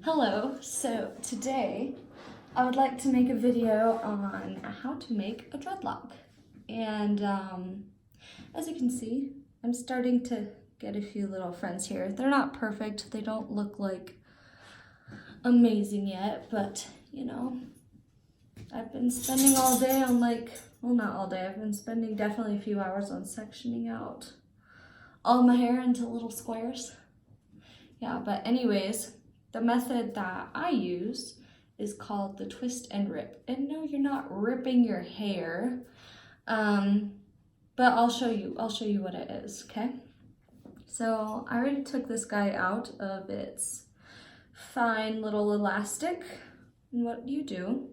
Hello, so today I would like to make a video on how to make a dreadlock. And as you can see, I'm starting to get a few little friends here. They're not perfect, they don't look like amazing yet, but you know, I've been spending all day on well, not all day, I've been spending definitely a few hours on sectioning out all my hair into little squares. Yeah, but anyways, the method that I use is called the twist and rip. And no, you're not ripping your hair, but I'll show you what it is, okay? So I already took this guy out of its fine little elastic. And what you do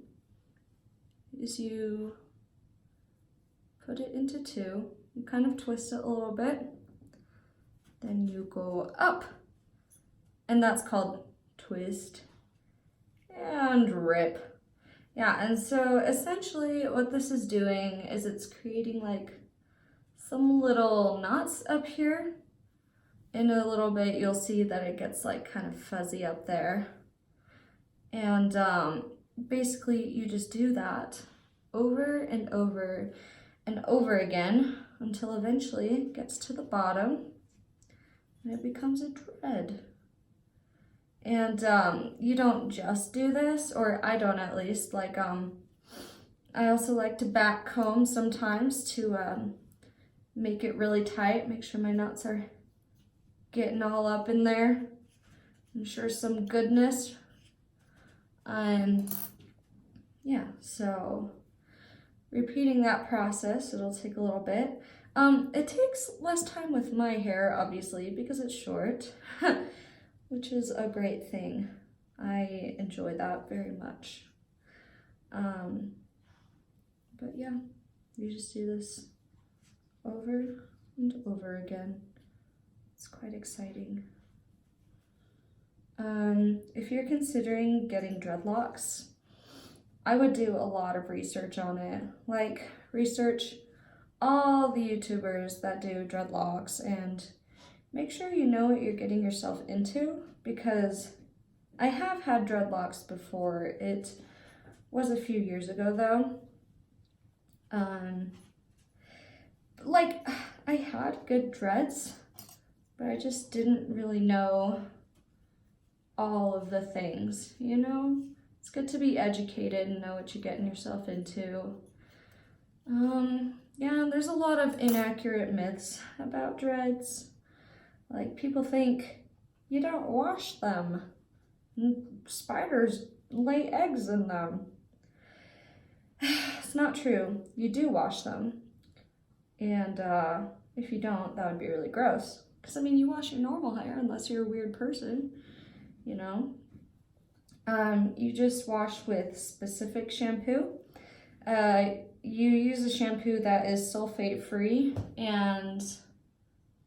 is you put it into two, you kind of twist it a little bit, then you go up, and that's called twist and rip. Yeah, and so essentially what this is doing is it's creating like some little knots up here. In a little bit you'll see that it gets like kind of fuzzy up there. And basically you just do that over and over and over again until eventually it gets to the bottom and it becomes a dread. And you don't just do this, or I don't at least, like I also like to back comb sometimes to make it really tight, make sure my knots are getting all up in there. Ensure some goodness. Yeah, so repeating that process, it'll take a little bit. It takes less time with my hair, obviously, because it's short. Which is a great thing. I enjoy that very much. But yeah, you just do this over and over again. It's quite exciting. If you're considering getting dreadlocks, I would do a lot of research on it. Like, research all the YouTubers that do dreadlocks and make sure you know what you're getting yourself into, because I have had dreadlocks before. It was a few years ago though. Like, I had good dreads, but I just didn't really know all of the things, you know? It's good to be educated and know what you're getting yourself into. Yeah, there's a lot of inaccurate myths about dreads. Like, people think you don't wash them. Spiders lay eggs in them. It's not true. You do wash them. And if you don't, that would be really gross. Because, I mean, you wash your normal hair unless you're a weird person, you know. You just wash with specific shampoo. You use a shampoo that is sulfate-free and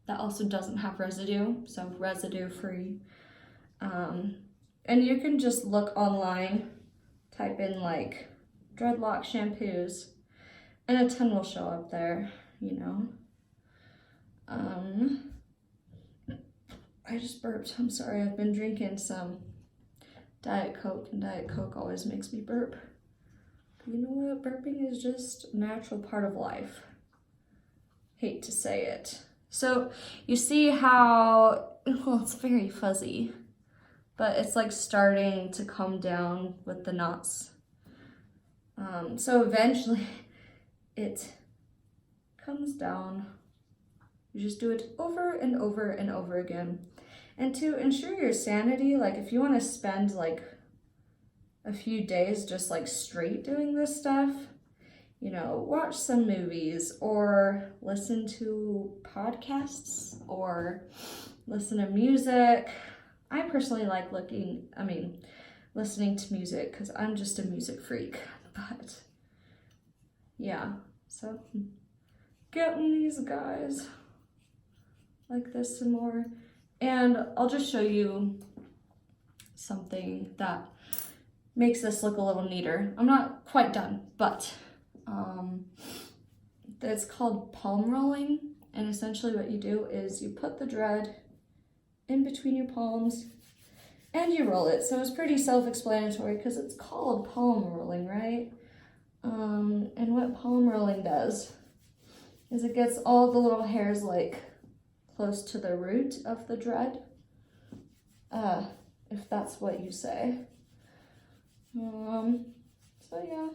that also doesn't have residue, so residue-free. And you can just look online, type in like dreadlock shampoos, and a ton will show up there, you know. I just burped, I'm sorry, I've been drinking some Diet Coke, and Diet Coke always makes me burp. But you know what, burping is just a natural part of life. Hate to say it. So you see how, well, it's very fuzzy, but it's like starting to come down with the knots. So eventually it comes down. You just do it over and over and over again. And to ensure your sanity, like if you want to spend like a few days just like straight doing this stuff, you know, watch some movies or listen to podcasts or listen to music. I personally like listening to music because I'm just a music freak. But yeah, so getting these guys like this some more. And I'll just show you something that makes this look a little neater. I'm not quite done, but it's called palm rolling, and essentially what you do is you put the dread in between your palms and you roll it. So it's pretty self-explanatory because it's called palm rolling, right? And what palm rolling does is it gets all the little hairs like close to the root of the dread, if that's what you say. So yeah,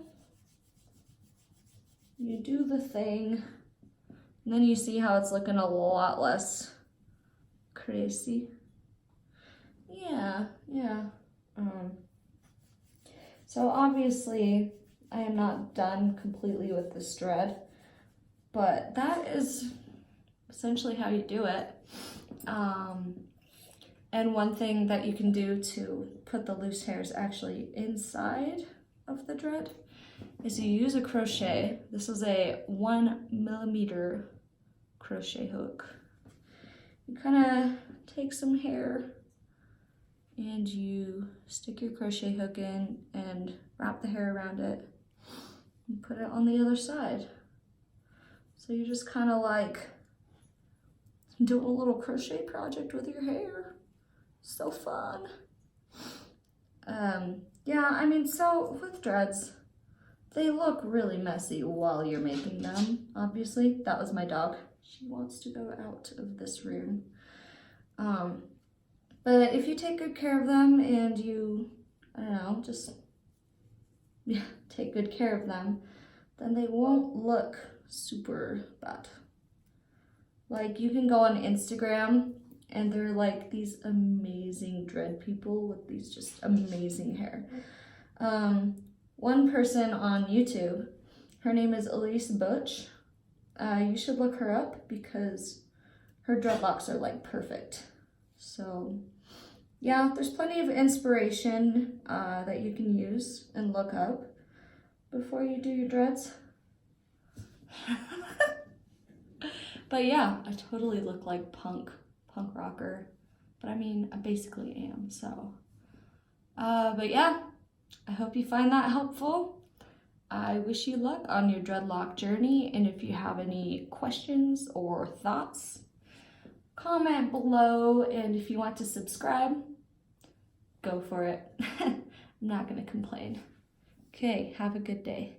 you do the thing, and then you see how it's looking a lot less crazy. Yeah. So obviously I am not done completely with this dread, but that is essentially how you do it. And one thing that you can do to put the loose hairs actually inside of the dread is you use a crochet. This is a 1mm crochet hook. You kind of take some hair and you stick your crochet hook in and wrap the hair around it and put it on the other side. So you're just kind of like doing a little crochet project with your hair. So fun. Yeah, I mean, so with dreads, they look really messy while you're making them, obviously. That was my dog. She wants to go out of this room. But if you take good care of them and you, I don't know, just take good care of them, then they won't look super bad. Like, you can go on Instagram and they're like these amazing dread people with these just amazing hair. One person on YouTube, her name is Elise Butch. You should look her up because her dreadlocks are like perfect. So yeah, there's plenty of inspiration that you can use and look up before you do your dreads. But yeah, I totally look like punk rocker, but I mean, I basically am, so. But yeah, I hope you find that helpful. I wish you luck on your dreadlock journey, and if you have any questions or thoughts, comment below, and if you want to subscribe, go for it. I'm not gonna complain. Okay, have a good day.